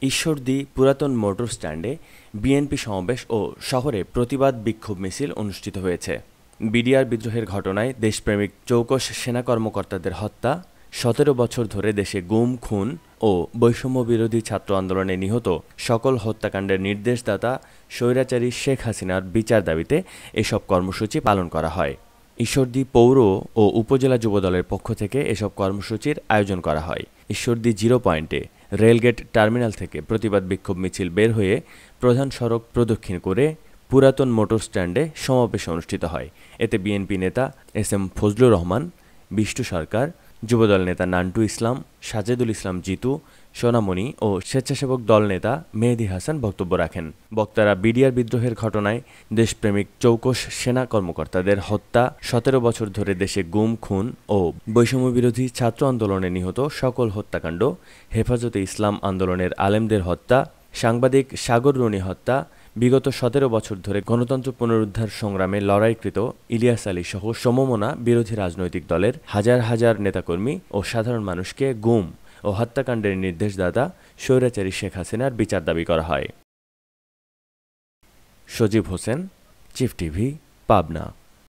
ঈশ্বরদী পুরাতন মোটর স্ট্যান্ডে বিএনপি সমাবেশ ও শহরে প্রতিবাদ বিক্ষোভ মিছিল অনুষ্ঠিত হয়েছে। বিডিআর বিদ্রোহের ঘটনায় দেশপ্রেমিক চৌকস সেনা কর্মকর্তাদের হত্যা, ১৭ বছর ধরে দেশে গুম, খুন ও বৈষম্য বিরোধী ছাত্র আন্দোলনে নিহত সকল হত্যাকাণ্ডের নির্দেশদাতা স্বৈরাচারী শেখ হাসিনার বিচার দাবিতে এসব কর্মসূচি পালন করা হয়। ঈশ্বরদী পৌর ও উপজেলা যুবদলের পক্ষ থেকে এসব কর্মসূচির আয়োজন করা হয়। ঈশ্বরদী 0 পয়েন্টে রেলগেট টার্মিনাল থেকে প্রতিবাদ বিক্ষোভ মিছিল বের হয়ে প্রধান সড়ক প্রদক্ষিণ করে পুরাতন মোটর স্ট্যান্ডে সমাবেশ অনুষ্ঠিত হয়। এতে বিএনপি নেতা এস.এম. ফজলুর রহমান, বিষ্টু সরকার, যুবদল নেতা নান্টু ইসলাম, সাজেদুল ইসলাম জিতু, সোনামণি ও স্বেচ্ছাসেবক দল নেতা মেহেদী হাসান বক্তব্য রাখেন। বক্তারা বিডিআর বিদ্রোহের ঘটনায় দেশপ্রেমিক চৌকস সেনা কর্মকর্তাদের হত্যা, ১৭ বছর ধরে দেশে গুম, খুন ও বৈষম্যবিরোধী ছাত্র আন্দোলনে নিহত সকল হত্যাকাণ্ড, হেফাজতে ইসলাম আন্দোলনের আলেমদের হত্যা, সাংবাদিক সাগর রুনি হত্যা, বিগত ১৭ বছর ধরে গণতন্ত্র পুনরুদ্ধার সংগ্রামে লড়াইকৃত ইলিয়াস আলী সহ সমমনা বিরোধী রাজনৈতিক দলের হাজার হাজার নেতাকর্মী ও সাধারণ মানুষকে গুম ও হত্যাকাণ্ডের নির্দেশদাতা স্বৈরাচারী শেখ হাসিনার বিচার দাবি করা হয়। সজীব হোসেন, চিফ টিভি, পাবনা।